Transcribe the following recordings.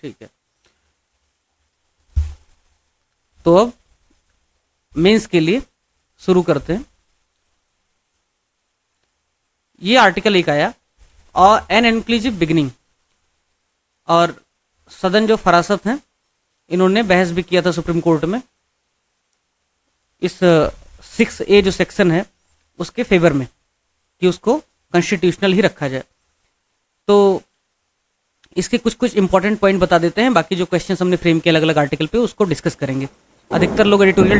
ठीक है, तो अब मेंस के लिए शुरू करते हैं। ये आर्टिकल एक आया और एन इंक्लूसिव बिगिनिंग, और सदन जो फरासत हैं इन्होंने बहस भी किया था सुप्रीम कोर्ट में इस 6A जो सेक्शन है उसके फेवर में कि उसको कॉन्स्टिट्यूशनल ही रखा जाए। तो इसके कुछ कुछ इंपॉर्टेंट पॉइंट बता देते हैं, बाकी जो क्वेश्चंस हमने फ्रेम किए अलग अलग आर्टिकल पे उसको डिस्कस करेंगे। अधिकतर लोग एडिटोरियल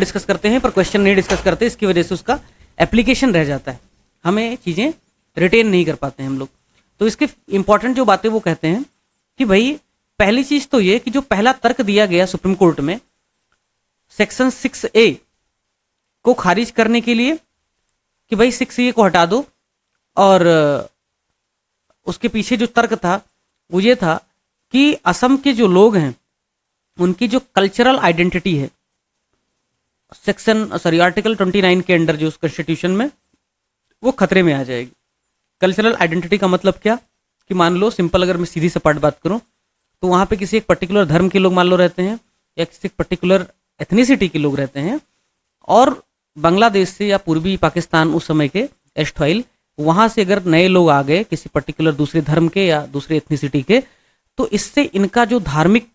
डिस्कस करते हैं पर क्वेश्चन नहीं डिस्कस करते, इसकी वजह से उसका एप्लीकेशन रह जाता है, हमें चीज़ें रिटेन नहीं कर पाते हैं हम लोग। तो इसके इंपॉर्टेंट जो बातें वो कहते हैं कि भाई पहली चीज तो ये कि जो पहला तर्क दिया गया सुप्रीम कोर्ट में सेक्शन 6A को खारिज करने के लिए कि भाई 6A को हटा दो, और उसके पीछे जो तर्क था वो ये था कि असम के जो लोग हैं उनकी जो कल्चरल आइडेंटिटी है आर्टिकल 29 के अंडर जो उस कॉन्स्टिट्यूशन में वो खतरे में आ जाएगी। कल्चरल आइडेंटिटी का मतलब क्या कि मान लो सिंपल, अगर मैं सीधी सपाट बात करूं तो वहां पे किसी एक पर्टिकुलर धर्म के लोग मान लो रहते हैं या किसी एक पर्टिकुलर एथनिसिटी के लोग रहते हैं, और बांग्लादेश से या पूर्वी पाकिस्तान उस समय के एस्टवाइल वहां से अगर नए लोग आ गए किसी पर्टिकुलर दूसरे धर्म के या दूसरे एथनिसिटी के, तो इससे इनका जो धार्मिक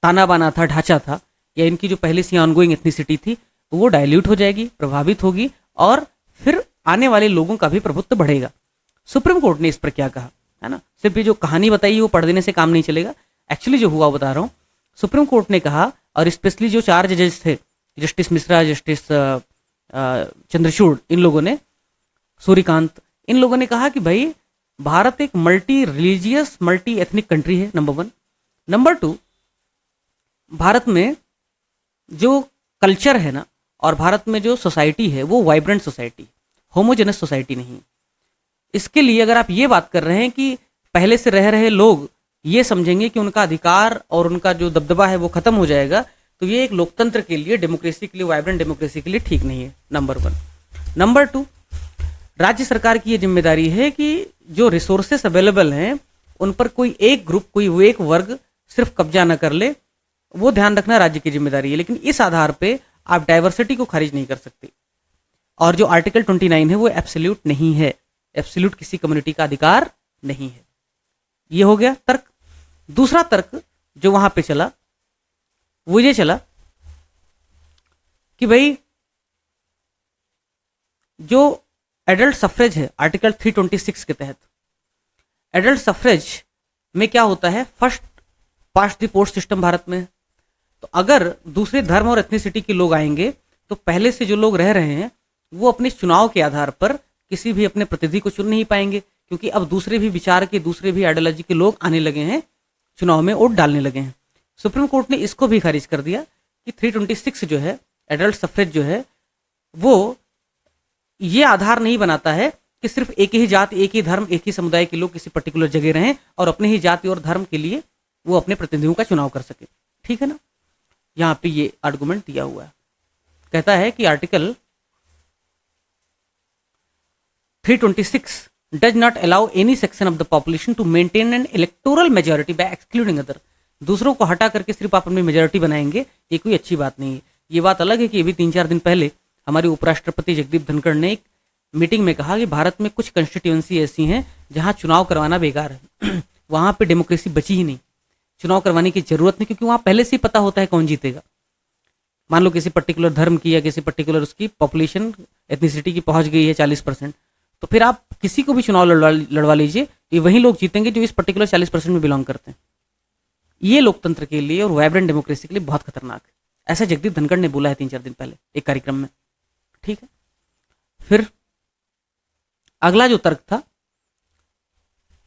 ताना बाना था, ढांचा था, या इनकी जो पहले से ऑनगोइंग एथनिसिटी थी वो डाइल्यूट हो जाएगी, प्रभावित होगी, और फिर आने वाले लोगों का भी प्रभुत्व बढ़ेगा। सुप्रीम कोर्ट ने इस पर क्या कहा है ना, सिर्फ ये जो कहानी बताई वो पढ़ देने से काम नहीं चलेगा, एक्चुअली जो हुआ बता रहा हूँ। सुप्रीम कोर्ट ने कहा, और स्पेशली जो 4 जजेस थे, जस्टिस मिश्रा, जस्टिस चंद्रचूड़, इन लोगों ने, सूर्यकांत, इन लोगों ने कहा कि भाई भारत एक multi religious multi ethnic country है, नंबर 1। नंबर 2, भारत में जो कल्चर है ना और भारत में जो सोसाइटी है वो वाइब्रेंट सोसाइटी, होमोजेनस सोसाइटी नहीं। इसके लिए अगर आप ये बात कर रहे हैं कि पहले से रह रहे लोग ये समझेंगे कि उनका अधिकार और उनका जो दबदबा है वो खत्म हो जाएगा, तो ये एक लोकतंत्र के लिए, डेमोक्रेसी के लिए, वाइब्रेंट डेमोक्रेसी के लिए ठीक नहीं है, नंबर 1। नंबर 2, राज्य सरकार की ये जिम्मेदारी है कि जो रिसोर्सेस अवेलेबल हैं उन पर कोई एक ग्रुप, कोई एक वर्ग सिर्फ कब्जा ना कर ले, वो ध्यान रखना राज्य की जिम्मेदारी है। लेकिन इस आधार पे आप डाइवर्सिटी को खारिज नहीं कर सकते। और जो आर्टिकल 29 है वो एब्सोल्यूट नहीं है, एब्सोल्यूट किसी कम्युनिटी का अधिकार नहीं है। ये हो गया तर्क। दूसरा तर्क जो वहां पे चला वो ये चला कि भाई जो एडल्ट सफरेज है आर्टिकल 326 के तहत, एडल्ट सफरेज में क्या होता है, first past the post system Bharat में। तो अगर दूसरे धर्म और एथनिसिटी के लोग आएंगे तो पहले से जो लोग रह रहे हैं वो अपने चुनाव के आधार पर किसी भी अपने प्रतिनिधि को चुन नहीं पाएंगे, क्योंकि अब दूसरे भी विचार के, दूसरे भी आइडियोलॉजी के लोग आने लगे हैं, चुनाव में वोट डालने लगे हैं। सुप्रीम कोर्ट ने इसको भी खारिज कर दिया कि 326 जो है एडल्ट सफरेज जो है वो ये आधार नहीं बनाता है कि सिर्फ एक ही जात, एक ही धर्म, एक ही समुदाय के लोग किसी पर्टिकुलर जगह रहें और अपने ही जाति और धर्म के लिए वो अपने प्रतिनिधियों का चुनाव कर सके। ठीक है ना, यहाँ पे ये आर्गुमेंट दिया हुआ है। कहता है कि article 326 does not allow any section of the population to maintain an electoral majority by excluding other। दूसरों को हटा करके सिर्फ आप अपनी मेजोरिटी बनाएंगे, ये कोई अच्छी बात नहीं है। ये बात अलग है कि अभी 3-4 दिन पहले हमारे उपराष्ट्रपति जगदीप धनखड़ ने एक मीटिंग में कहा कि भारत में कुछ कंस्टिट्यूएंसी ऐसी हैं जहां चुनाव करवाना बेकार है वहां पे डेमोक्रेसी बची ही नहीं, चुनाव करवाने की जरूरत नहीं, क्योंकि वहां पहले से ही पता होता है कौन जीतेगा। मान लो किसी पर्टिकुलर धर्म की या किसी पर्टिकुलर उसकी पॉपुलेशन एथनिसिटी की पहुंच गई है 40%, तो फिर आप किसी को भी चुनाव लड़वा लीजिए, ये वही लोग जीतेंगे जो इस पर्टिकुलर 40% में बिलोंग करते हैं। ये लोकतंत्र के लिए और वाइब्रेंट डेमोक्रेसी के लिए बहुत खतरनाक है, ऐसा जगदीप धनखड़ ने बोला है 3-4 दिन पहले एक कार्यक्रम में। ठीक है, फिर अगला जो तर्क था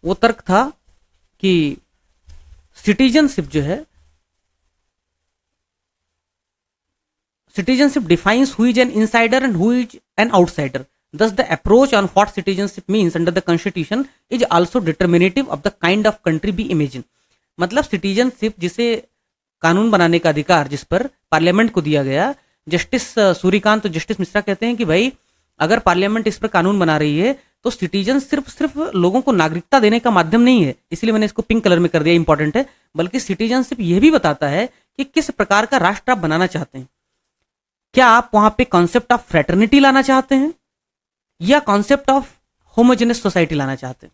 वो तर्क था कि सिटीजनशिप जो है, citizenship defines who is an insider and who is an outsider, thus the approach on what citizenship means under the constitution is also determinative of the kind of country be imagined। मतलब citizenship, जिसे कानून बनाने का अधिकार जिस पर parliament को दिया गया, जस्टिस सूर्यकांत और जस्टिस मिश्रा कहते हैं कि भाई अगर पार्लियामेंट इस पर कानून बना रही है तो सिटीजन सिर्फ लोगों को नागरिकता देने का माध्यम नहीं है, इसलिए मैंने इसको पिंक कलर में कर दिया, इंपॉर्टेंट है, बल्कि सिटीजनशिप यह भी बताता है कि किस प्रकार का राष्ट्र आप बनाना चाहते हैं। क्या आप वहां पे कॉन्सेप्ट ऑफ फ्रेटर्निटी लाना चाहते हैं या कॉन्सेप्ट ऑफ होमोजेनस सोसाइटी लाना चाहते हैं?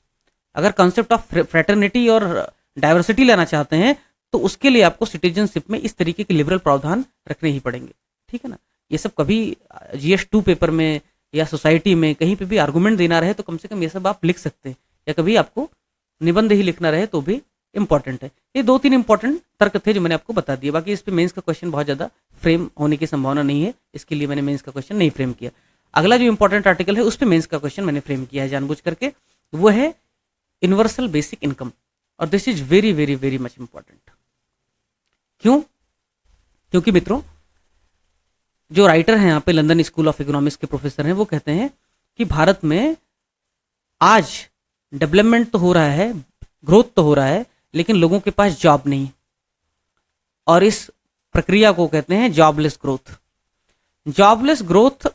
अगर कॉन्सेप्ट ऑफ फ्रेटर्निटी और डाइवर्सिटी लाना चाहते हैं तो उसके लिए आपको सिटीजनशिप में इस तरीके के लिबरल प्रावधान रखने ही पड़ेंगे, ठीक है ना। ये सब कभी GS2 पेपर में या सोसाइटी में कहीं पे भी आर्गुमेंट देना रहे तो कम से कम ये सब आप लिख सकते हैं, या कभी आपको निबंध ही लिखना रहे तो भी इंपॉर्टेंट है। ये 2-3 इंपॉर्टेंट तर्क थे जो मैंने आपको बता दिए। बाकी इस पे मेंस का क्वेश्चन बहुत ज्यादा फ्रेम होने की संभावना नहीं है, इसके लिए मैंने मेंस का क्वेश्चन नहीं फ्रेम किया। अगला जो इंपॉर्टेंट आर्टिकल है उस पर मेंस का क्वेश्चन मैंने फ्रेम किया है जानबूझ करके, वो है यूनिवर्सल बेसिक इनकम, और this is very very very much important. क्यों? क्योंकि मित्रों, जो राइटर हैं यहाँ पे लंदन स्कूल ऑफ इकोनॉमिक्स के प्रोफेसर हैं, वो कहते हैं कि भारत में आज डेवलपमेंट तो हो रहा है, ग्रोथ तो हो रहा है, लेकिन लोगों के पास जॉब नहीं, और इस प्रक्रिया को कहते हैं जॉबलेस ग्रोथ। जॉबलेस ग्रोथ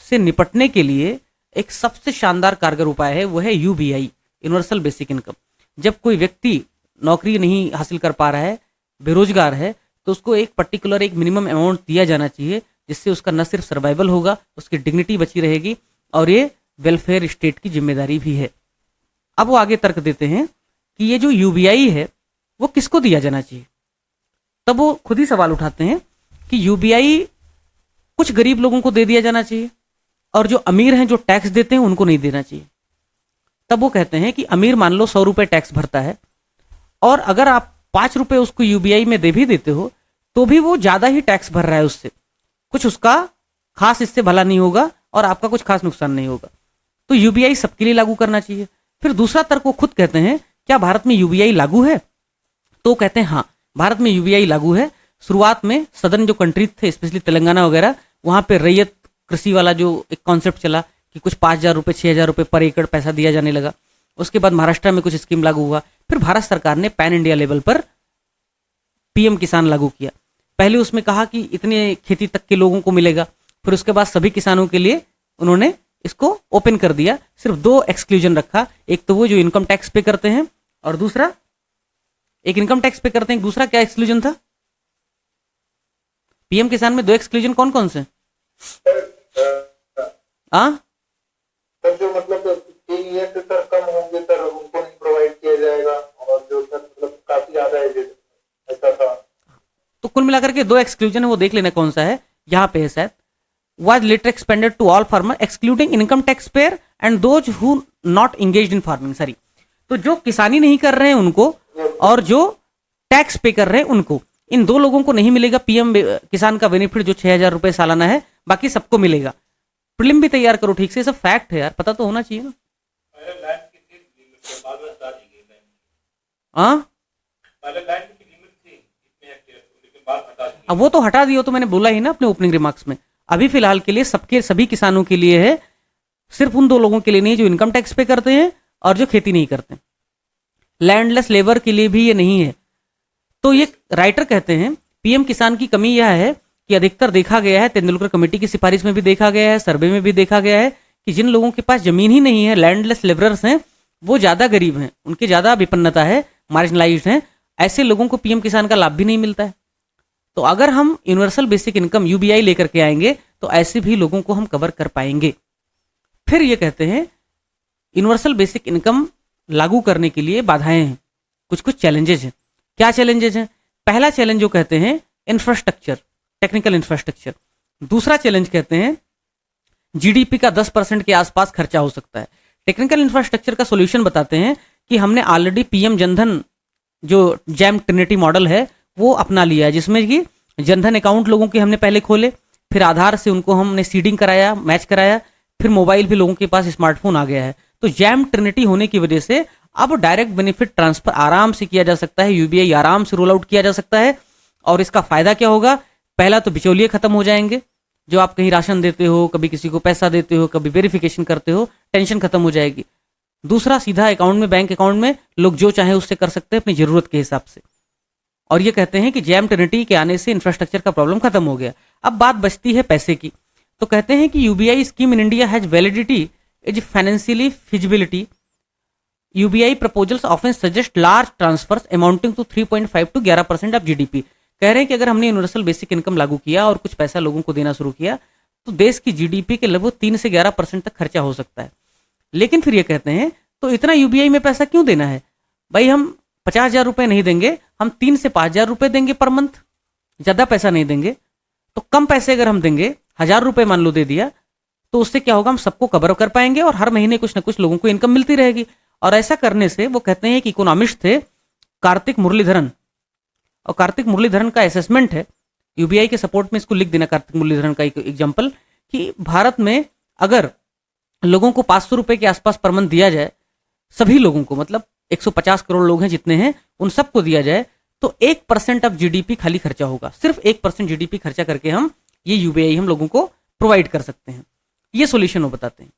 से निपटने के लिए एक सबसे शानदार कारगर उपाय है, वो है UBI, यूनिवर्सल बेसिक इनकम। जब कोई व्यक्ति नौकरी नहीं हासिल कर पा रहा है, बेरोजगार है, तो उसको एक पर्टिकुलर एक मिनिमम अमाउंट दिया जाना चाहिए, जिससे उसका न सिर्फ सर्वाइवल होगा, उसकी डिग्निटी बची रहेगी, और ये वेलफेयर स्टेट की जिम्मेदारी भी है। अब वो आगे तर्क देते हैं कि ये जो UBI है वो किसको दिया जाना चाहिए। तब वो खुद ही सवाल उठाते हैं कि UBI कुछ गरीब लोगों को दे दिया जाना चाहिए, और जो अमीर हैं, जो टैक्स देते हैं, उनको नहीं देना चाहिए। तब वो कहते हैं कि अमीर मान लो 100 रुपए टैक्स भरता है, और अगर आप 5 रुपए उसको UBI में दे भी देते हो तो भी वो ज्यादा ही टैक्स भर रहा है, उससे कुछ उसका खास इससे भला नहीं होगा और आपका कुछ खास नुकसान नहीं होगा। तो UBI सबके लिए लागू करना चाहिए। फिर दूसरा तर्क वो खुद कहते हैं, क्या भारत में UBI लागू है? तो कहते हैं हाँ, भारत में UBI लागू है। शुरुआत में सदर्न जो कंट्री थे, स्पेशली तेलंगाना वगैरह, वहां पे रैयत कृषि वाला जो एक कॉन्सेप्ट चला कि कुछ 5,000 रुपए 6,000 रुपए पर एकड़ पैसा दिया जाने लगा। उसके बाद महाराष्ट्र में कुछ स्कीम लागू हुआ। फिर भारत सरकार ने पैन इंडिया लेवल पर PM किसान लागू किया। पहले उसमें कहा कि इतने खेती तक के लोगों को मिलेगा, फिर उसके बाद सभी किसानों के लिए उन्होंने इसको ओपन कर दिया। सिर्फ 2 एक्सक्लूजन रखा, एक तो वो जो इनकम टैक्स पे करते हैं, और दूसरा एक इनकम टैक्स पे करते हैं, दूसरा क्या एक्सक्लूजन था? PM किसान में 2 एक्सक्लूजन कौन कौन से? जो मतलब 3 ईयर से सर कम होंगे सर उनको नहीं प्रोवाइड किया जाएगा, और जो सर मतलब काफी ज्यादा एजेड ऐसा था। तो कुल मिलाकर के 2 एक्सक्लूजन है, वो देख लेना कौन सा है। यहाँ पे है शायद, was later expanded to all farmer excluding income taxpayer and those who not engaged in farming। Sorry, तो जो किसानी नहीं कर रहे हैं उनको, और जो टैक्स पे कर रहे हैं उनको, इन 2 लोगों को नहीं मिलेगा PM किसान का बेनिफिट जो 6,000 रुपए सालाना है, बाकी सबको मिलेगा। प्रीलिम भी तैयार करो ठीक से, सब फैक्ट है यार, पता तो होना चाहिए ना। हाँ, अब वो तो हटा दिया, तो मैंने बोला ही ना अपने ओपनिंग रिमार्क्स में। अभी फिलहाल के लिए सभी किसानों के लिए है, सिर्फ उन 2 लोगों के लिए नहीं जो इनकम टैक्स पे करते हैं और जो खेती नहीं करते। लैंडलेस लेबर के लिए भी ये नहीं है। तो ये राइटर कहते हैं PM किसान की कमी यह है कि अधिकतर देखा गया है, तेंदुलकर कमेटी की सिफारिश में भी देखा गया है, सर्वे में भी देखा गया है कि जिन लोगों के पास जमीन ही नहीं है, लैंडलेस लेबरर्स हैं, वो ज्यादा गरीब हैं, उनके ज्यादा विपन्नता है, मार्जिनलाइज्ड हैं, ऐसे लोगों को PM किसान का लाभ भी नहीं मिलता है। तो अगर हम यूनिवर्सल बेसिक इनकम UBI लेकर के आएंगे तो ऐसे भी लोगों को हम कवर कर पाएंगे। फिर ये कहते हैं यूनिवर्सल बेसिक इनकम लागू करने के लिए बाधाएं हैं, कुछ कुछ चैलेंजेस हैं। क्या चैलेंजेस हैं? पहला चैलेंज जो कहते हैं इंफ्रास्ट्रक्चर, टेक्निकल इंफ्रास्ट्रक्चर। दूसरा चैलेंज कहते हैं GDP का 10% के आसपास खर्चा हो सकता है। टेक्निकल इंफ्रास्ट्रक्चर का सोल्यूशन बताते हैं कि हमने ऑलरेडी PM जनधन जो जैम ट्रिनिटी मॉडल है वो अपना लिया है, जिसमें कि जनधन अकाउंट लोगों के हमने पहले खोले, फिर आधार से उनको हमने सीडिंग कराया, मैच कराया, फिर मोबाइल भी लोगों के पास स्मार्टफोन आ गया है। तो जैम ट्रिनिटी होने की वजह से अब डायरेक्ट बेनिफिट ट्रांसफर आराम से किया जा सकता है, UBI आराम से रोल आउट किया जा सकता है। और इसका फायदा क्या होगा? पहला तो बिचौलिए खत्म हो जाएंगे, जो आप कहीं राशन देते हो, कभी किसी को पैसा देते हो, कभी वेरिफिकेशन करते हो, टेंशन खत्म हो जाएगी। दूसरा, सीधा अकाउंट में, बैंक अकाउंट में लोग जो चाहे उससे कर सकते हैं अपनी जरूरत के हिसाब से। और ये कहते हैं कि जैम ट्रिनिटी के आने से इंफ्रास्ट्रक्चर का प्रॉब्लम खत्म हो गया। अब बात बचती है पैसे की। तो कहते हैं कि UBI scheme in India has validity is financially feasibility, UBI proposals often suggest large transfers amounting to 3.5 to 11% of GDP. कह रहे हैं कि अगर हमने यूनिवर्सल बेसिक इनकम लागू किया और कुछ पैसा लोगों को देना शुरू किया तो देश की जीडीपी के लगभग 3 से 11% तक खर्चा हो सकता है। लेकिन फिर ये कहते हैं तो इतना यूबीआई में पैसा क्यों देना है भाई, हम 50,000 रुपए नहीं देंगे, हम 3 से 5,000 रुपए देंगे पर मंथ, ज्यादा पैसा नहीं देंगे। तो कम पैसे अगर हम देंगे, 1,000 रुपए मान लो दे दिया, तो उससे क्या होगा, हम सबको कवर कर पाएंगे और हर महीने कुछ ना कुछ लोगों को इनकम मिलती रहेगी। और ऐसा करने से वो कहते हैं कि इकोनॉमिस्ट थे कार्तिक मुरलीधरन, और कार्तिक मुरलीधरन का असेसमेंट है, यूबीआई के सपोर्ट में इसको लिख देना, कार्तिक मुरलीधरन का एक एग्जाम्पल, कि भारत में अगर लोगों को 500 रुपए के आसपास पर मंथ दिया जाए, सभी लोगों को, मतलब 150 करोड़ लोग हैं जितने हैं उन सबको दिया जाए, तो 1% ऑफ जीडीपी खाली खर्चा होगा। सिर्फ 1% जीडीपी खर्चा करके हम ये यूबीआई हम लोगों को प्रोवाइड कर सकते हैं। ये सोल्यूशन वो बताते हैं,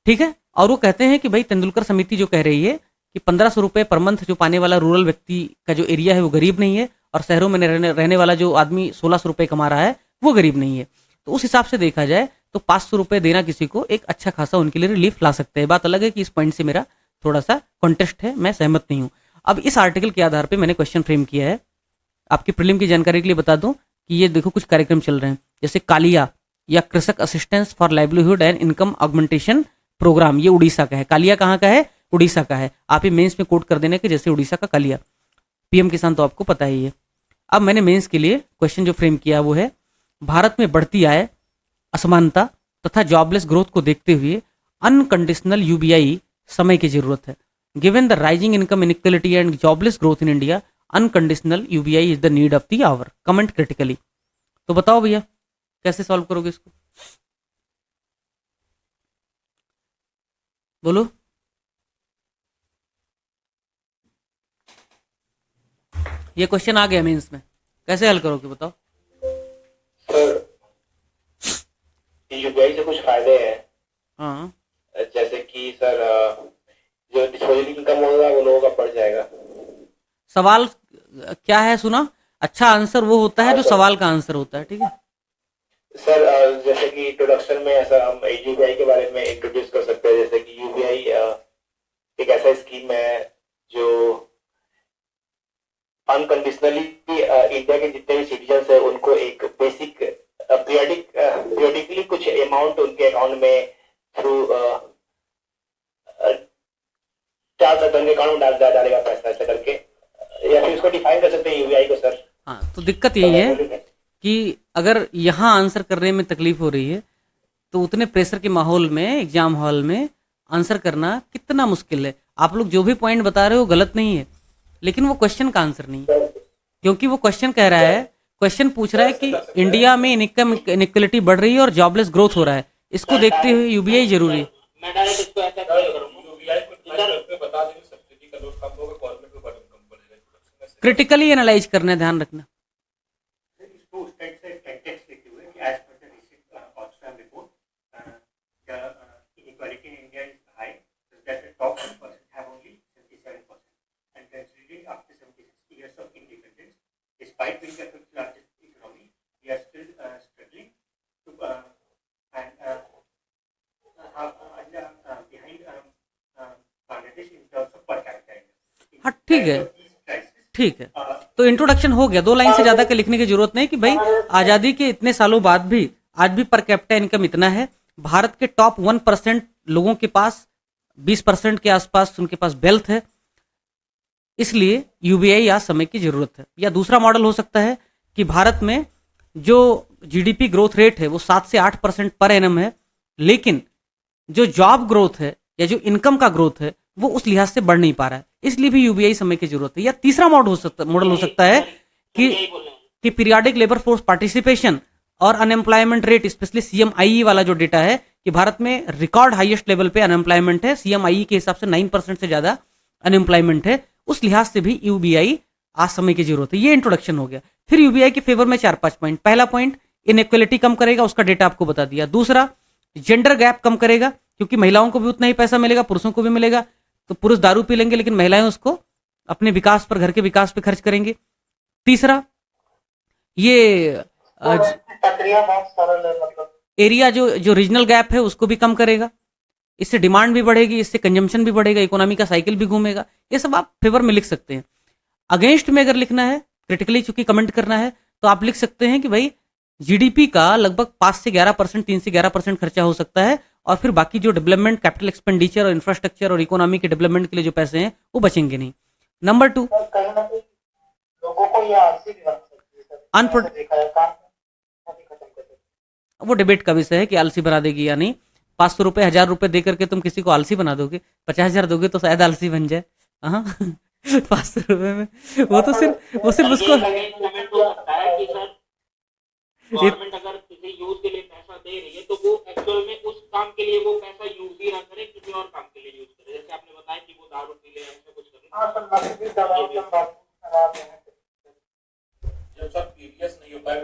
ठीक है। और वो कहते हैं कि भाई तेंदुलकर समिति जो कह रही है कि 1,500 रुपए पर मंथ जो पाने वाला रूरल व्यक्ति का जो एरिया है वो गरीब नहीं है, और शहरों में रहने वाला जो आदमी 1,600 रुपए कमा रहा है वो गरीब नहीं है। तो उस हिसाब से देखा जाए तो 500 रुपए देना किसी को एक अच्छा खासा उनके लिए रिलीफ ला सकते हैं। बात अलग है कि इस पॉइंट से मेरा थोड़ा सा कॉन्टेस्ट है, मैं सहमत नहीं हूं। अब इस आर्टिकल के आधार पर मैंने क्वेश्चन फ्रेम किया है। आपकी प्रीलिम की जानकारी के लिए बता दूं कि ये देखो कुछ कार्यक्रम चल रहे हैं, जैसे कालिया या Krushak assistance for livelihood and income augmentation program, ये उड़ीसा का है। कालिया कहाँ का है, उड़ीसा का है। आप ये मेंस में कोट कर देना कि जैसे उड़ीसा का कालिया। पीएम किसान तो आपको पता ही है। अब मैंने मेंस के लिए क्वेश्चन जो फ्रेम किया वो है, भारत में बढ़ती आय, असमानता तथा जॉबलेस ग्रोथ को देखते हुए अनकंडीशनल यूबीआई समय की जरूरत है। Given the rising income inequality and jobless growth in India, unconditional UBI is the need of the hour. Comment critically. तो बताओ भैया कैसे सॉल्व करोगे इसको, बोलो। ये क्वेश्चन आ गया मेंस में, कैसे हल करोगे बताओ। सर यूपीआई से कुछ फायदे हैं, हाँ, जैसे कि सर जो डिस्पोजेबल इनकम होगा वो लोगों का बढ़ जाएगा। सवाल क्या है सुना, अच्छा आंसर वो होता है जो सवाल का आंसर होता है, ठीक है। सर जैसे कि इंट्रोडक्शन में ऐसा हम यूबीआई के बारे में इंट्रोड्यूस कर सकते हैं, जैसे कि यूबीआई एक ऐसा स्कीम है जो अनकंडीशनली इंडिया के जितने भी सिटीजन है उनको एक बेसिक पीरियडिकली कुछ अमाउंट उनके अकाउंट में थ्रू डाल सकते हैं, उनके अकाउंट में डालेगा पैसा, ऐसा करके, या फिर उसको डिफाइन कर सकते हैं यूबीआई को सर। हाँ, तो दिक्कत यही है कि अगर यहाँ आंसर करने में तकलीफ हो रही है तो उतने प्रेशर के माहौल में, एग्जाम हॉल में आंसर करना कितना मुश्किल है। आप लोग जो भी पॉइंट बता रहे हो गलत नहीं है, लेकिन वो क्वेश्चन का आंसर नहीं है, क्योंकि वो क्वेश्चन कह रहा है, क्वेश्चन पूछ रहा है कि इंडिया में इनकम इनइक्वालिटी बढ़ रही है और जॉबलेस ग्रोथ हो रहा है, इसको देखते हुए यूबीआई जरूरी है। क्रिटिकली एनालाइज करना, ध्यान रखना। Despite being the fifth largest economy, we are still struggling to behind Bangladesh in terms of per capita income. हाँ ठीक है, ठीक है। तो इंट्रोडक्शन हो गया, 2 लाइन से ज्यादा के लिखने की जरूरत नहीं कि भाई आजादी के इतने सालों बाद भी आज भी पर कैपिटा इनकम इतना है। भारत के टॉप 1% लोगों के पास 20% के आसपास उनके पास वेल्थ है, इसलिए यूबीआई आज समय की जरूरत है। या दूसरा मॉडल हो सकता है कि भारत में जो जीडीपी ग्रोथ रेट है वो 7 से 8% पर एनम है, लेकिन जो जॉब ग्रोथ है या जो इनकम का ग्रोथ है वो उस लिहाज से बढ़ नहीं पा रहा है, इसलिए भी यूबीआई समय की जरूरत है। या तीसरा मॉडल हो सकता है कि पीरियाडिक लेबर फोर्स पार्टिसिपेशन और अनएम्प्लॉयमेंट रेट, स्पेशली सीएमआईई वाला जो डेटा है कि भारत में रिकॉर्ड हाईएस्ट लेवल पे अनएम्प्लॉयमेंट है, सीएमआईई के हिसाब से 9% से ज्यादा अनएम्प्लॉयमेंट है, उस लिहाज से भी यूबीआई आज समय की जरूरत है। ये इंट्रोडक्शन हो गया। फिर यूबीआई के फेवर में 4-5 पॉइंट। पहला पॉइंट, इनइक्वालिटी कम करेगा, उसका डेटा आपको बता दिया। दूसरा, जेंडर गैप कम करेगा, क्योंकि महिलाओं को भी उतना ही पैसा मिलेगा, पुरुषों को भी मिलेगा। तो पुरुष दारू पी लेंगे लेकिन महिलाएं उसको अपने विकास पर, घर के विकास पर खर्च करेंगे। तीसरा, ये प्रक्रिया बहुत सरल है, मतलब एरिया जो रीजनल गैप है उसको भी कम करेगा। इससे डिमांड भी बढ़ेगी, इससे कंजम्पशन भी बढ़ेगा, इकोनॉमी का साइकिल भी घूमेगा। ये सब आप फेवर में लिख सकते हैं। अगेंस्ट में अगर लिखना है, क्रिटिकली चूंकि कमेंट करना है, तो आप लिख सकते हैं कि भाई जीडीपी का लगभग 5 से 11%, 3 से 11% खर्चा हो सकता है, और फिर बाकी जो डेवलपमेंट, कैपिटल एक्सपेंडिचर और इंफ्रास्ट्रक्चर और इकोनॉमी के डेवलपमेंट के लिए जो पैसे हैं वो बचेंगे नहीं। नंबर 2, और कहीं ना कहीं लोगों को ये आलसी भी बना सकती है सर। अनप्रो मैंने देखा है काम अभी खत्म कर देते हैं। वो डिबेट का विषय है कि आलसी बना देगी या नहीं। 500 रुपए, 1000 रुपए दे करके तुम किसी को आलसी बना दोगे, 50,000 दोगे तो शायद आलसी बन जाए। हाँ 500 रुपए में वो सिर्फ उसको कमेंट हो सकता है कि सर गवर्नमेंट अगर किसी यूज के लिए पैसा दे रही है तो वो एक्चुअल में उस काम के लिए वो पैसा यूज ही ना करे, किसी और काम के लिए यूज करे। जैसे आपने बताया कि वो दारू पी ले, ऐसा कुछ करे। हाँ सर, नकदी दवाओं के बात खराब है। जब सर पीडीएस नहीं हो पाए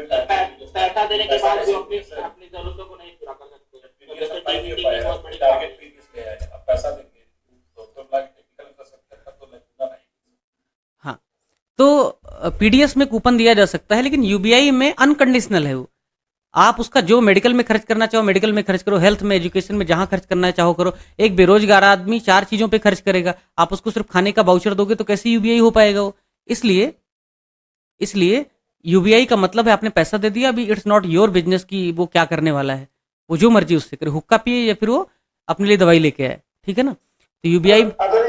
पैसा देने के बाद भी अपनी जरूरतों को नहीं पूरा कर सकते। जैसे DBT की बहुत बड़ी टारगेट पीडीएस ले आए, अब पैसा देंगे तो टेक्निकल इंफ्रास्ट्रक्चर का तो लगना नहीं। हाँ, तो पीडीएस में कूपन दिया जा सकता है, लेकिन यूबीआई में अनकंडीशनल है वो। आप उसका जो मेडिकल में खर्च करना चाहो मेडिकल में खर्च करो, हेल्थ में, एजुकेशन में, जहां खर्च करना चाहो करो। एक बेरोजगार आदमी 4 चीजों पे खर्च करेगा, आप उसको सिर्फ खाने का वाउचर दोगे तो कैसे यूबीआई हो पाएगा वो। इसलिए यूबीआई का मतलब है आपने पैसा दे दिया, अभी इट्स नॉट योर बिजनेस कि वो क्या करने वाला है, वो जो मर्जी उससे करे, हुक्का पिए या फिर वो अपने लिए दवाई लेके आए, ठीक है ना। तो यूबीआई अगर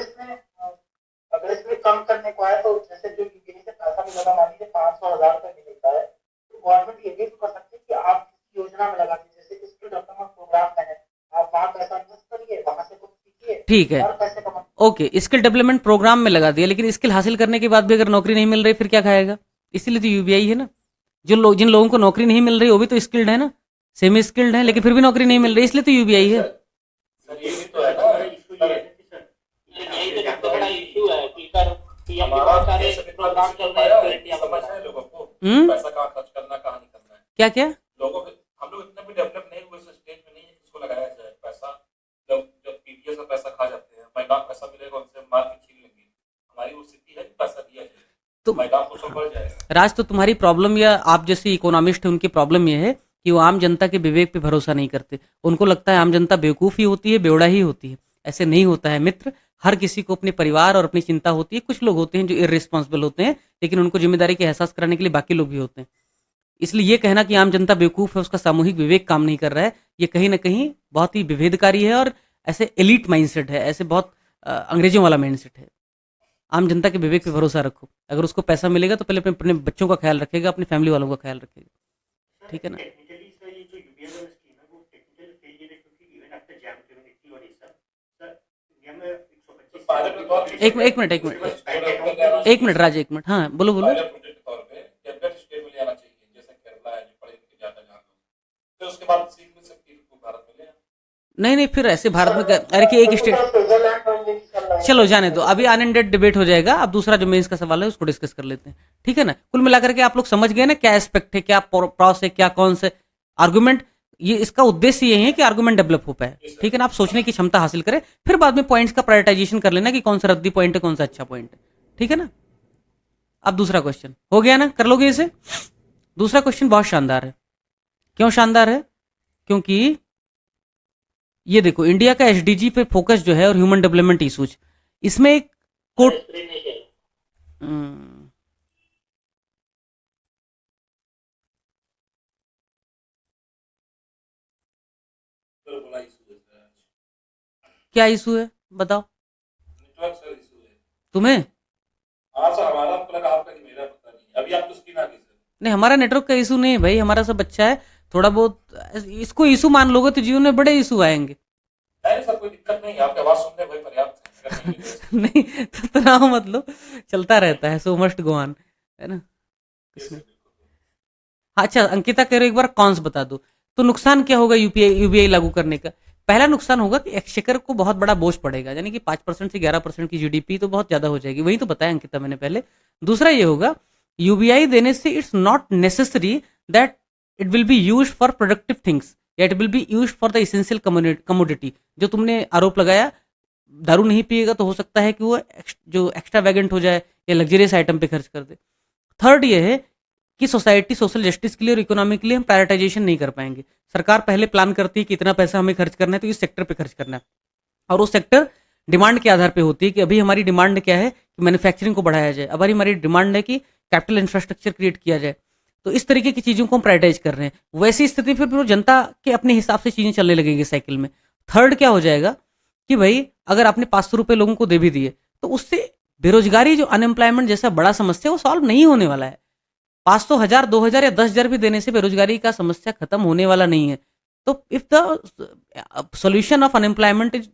इसमें कम करने को आए तो जैसे जो यूपीआई से पैसा मिलेगा, मान लीजिए 500,000 रुपए मिलता है, तो गवर्नमेंट ये भी तो कर सकती है कि आप किसी योजना में लगा दीजिए, जैसे स्किल डेवलपमेंट प्रोग्राम है, आप वहाँ पैसा इन्वेस्ट करिए, वहाँ से कुछ सीखिए, ठीक है, और पैसे कमाइए। ओके, स्किल डेवलपमेंट प्रोग्राम में लगा दिया, लेकिन स्किल हासिल करने के बाद भी अगर नौकरी नहीं मिल रही फिर क्या खाएगा। इसीलिए तो यूबीआई है ना। जिन लोगों को नौकरी नहीं मिल रही वो भी तो स्किल्ड है ना, सेमी स्किल्ड है, लेकिन फिर भी नौकरी नहीं मिल रही, इसलिए तो यूबीआई है। सर ये भी तो है ना, यही तो सबसे बड़ा इशू है कि सर कि अब हमारा बहुत सारे देश अभी प्रोग्राम तक चल नहीं रहे पाया, हैं समझ है लोगों को हम्म? पैसा कहाँ खर्च करना, कहाँ नहीं करना है। क्या क्या लोगों को हम लोग इतना भी डेवलप नहीं हुए, स्टेज में नहीं है किसको लगाया जाए पैसा। जब पीडीएस में पैसा खा जाते हैं, महिला पैसा मिलेगा उनसे मार के छीन लेंगे। हमारी वो स्थिति है कि पैसा दिया जाए तो महिला को सब बढ़ जाएगा। राज, तो तुम्हारी प्रॉब्लम, या आप जैसे इकोनॉमिस्ट है उनकी प्रॉब्लम ये है कि वो आम जनता के विवेक पे भरोसा नहीं करते। उनको लगता है आम जनता बेवकूफ़ ही होती है, बेवड़ा ही होती है। ऐसे नहीं होता है मित्र, हर किसी को अपने परिवार और अपनी चिंता होती है। कुछ लोग होते हैं जो इररिस्पॉन्सिबल होते हैं, लेकिन उनको जिम्मेदारी के एहसास कराने के लिए बाकी लोग भी होते हैं। इसलिए ये कहना कि आम जनता बेवकूफ़ है, उसका सामूहिक विवेक काम नहीं कर रहा है, ये कहीं ना कहीं बहुत ही विभेदकारी है और ऐसे एलिट माइंडसेट है, ऐसे बहुत अंग्रेजों वाला माइंडसेट है। आम जनता के विवेक पे भरोसा रखो। अगर उसको पैसा मिलेगा तो पहले अपने बच्चों का ख्याल रखेगा, अपनी फैमिली वालों का ख्याल रखेगा, ठीक है ना। टेक्निकली सर ये जो यूबीआई वाला स्कीम है वो टेक्निकल फेलियर है, क्योंकि इवन आफ्टर जैम केबिनेट और ये सब सर इंडिया में 125 एक मिनट राज, एक मिनट, हाँ बोलो बोलो। पायलट प्रोजेक्ट के तौर पे डेवलप्ड स्टेट में ले आना चाहिए, जैसे केरला है जो पढ़े लिखे ज्यादा जहाँ लोग, फिर उसके बाद सीख मिल सकती है तो भारत में ले आना। नहीं, फिर ऐसे भारत में अरे कि एक स्टेट, स्विट्जरलैंड बनने की चल रहा है। चलो जाने दो, अभी अनएंडेड डिबेट हो जाएगा। अब दूसरा जो मेंस का सवाल है उसको डिस्कस कर लेते हैं, ठीक है ना। कुल मिलाकर के आप लोग समझ गए ना क्या एस्पेक्ट है, क्या प्रॉस है, क्या कौन से आर्गुमेंट। ये इसका उद्देश्य ये है कि आर्गुमेंट डेवलप हो पाए, ठीक है ना। आप सोचने की क्षमता हासिल करें, फिर बाद में पॉइंट्स का प्रायोरिटाइजेशन कर लेना कि कौन सा रद्दी पॉइंट है, कौन सा अच्छा पॉइंट है, ठीक है ना। अब दूसरा क्वेश्चन हो गया ना, कर लोगे इसे। दूसरा क्वेश्चन बहुत शानदार है। क्यों शानदार है? क्योंकि ये देखो, इंडिया का एसडीजी पे फोकस जो है और ह्यूमन डेवलपमेंट इशूज, इसमें एक कोट फिर बोला इशू है सर, क्या इशू है बताओ नेटवर्क सर इशू है। तुम्हें। हाँ सर, हमारा तो लगा आपका कि मेरा पता नहीं, अभी आप तो स्क्रीन आ गई सर। नहीं, हमारा नेटवर्क का इशू नहीं है भाई, हमारा सब अच्छा है। थोड़ा बहुत इसको इशू मान लोगे तो जीवन में बड़े इशू आएंगे। नहीं सर, कोई दिक्कत नहीं, आपकी आवाज सुनने भाई पर्याप्त है, करने के लिए। नहीं तो तनाव मत लो, चलता रहता है, सो मस्ट गो ऑन, है ना। Yes, sir, बिल्कुल। अच्छा अंकिता कह रहे हो एक बार कॉन्स बता दो। तो नुकसान क्या होगा यूबीआई लागू करने का? पहला नुकसान होगा कि एक्सचेकर को बहुत बड़ा बोझ पड़ेगा, यानी कि 5% से 11% की जीडीपी तो बहुत ज्यादा हो जाएगी, वही तो बताया अंकिता मैंने पहले। दूसरा ये होगा, यूबीआई देने से it's not necessary that it will be use for productive things, या it will be use for the essential commodity. जो तुमने आरोप लगाया, दारू नहीं पिएगा तो हो सकता है कि वो जो एक्स्ट्रा वैगेंट हो जाए या लग्जरियस आइटम पे खर्च कर दे। थर्ड ये है कि सोसाइटी सोशल जस्टिस के लिए और इकोनॉमी के लिए हम प्रायोरिटाइजेशन नहीं कर पाएंगे। सरकार पहले प्लान करती है कि इतना पैसा हमें खर्च करना है तो इस सेक्टर पे खर्च करना है, और वो सेक्टर डिमांड के आधार पे होती है कि अभी हमारी डिमांड क्या है कि मैन्युफैक्चरिंग को बढ़ाया जाए, अब हमारी डिमांड है कि कैपिटल इंफ्रास्ट्रक्चर क्रिएट किया जाए। तो इस तरीके की चीज़ों को हम प्रायोरिटाइज कर रहे हैं। वैसी स्थिति फिर वो जनता के अपने हिसाब से चीज़ें चलने लगेंगी साइकिल में। थर्ड क्या हो जाएगा कि भाई अगर आपने 500 रुपये लोगों को दे भी दिए तो उससे बेरोजगारी जो अनएम्प्लॉयमेंट जैसा बड़ा समस्या वो सॉल्व नहीं होने वाला है। 500, 1000, 2000 या 10,000 भी देने से बेरोजगारी का समस्या खत्म होने वाला नहीं है। तो if the solution of unemployment is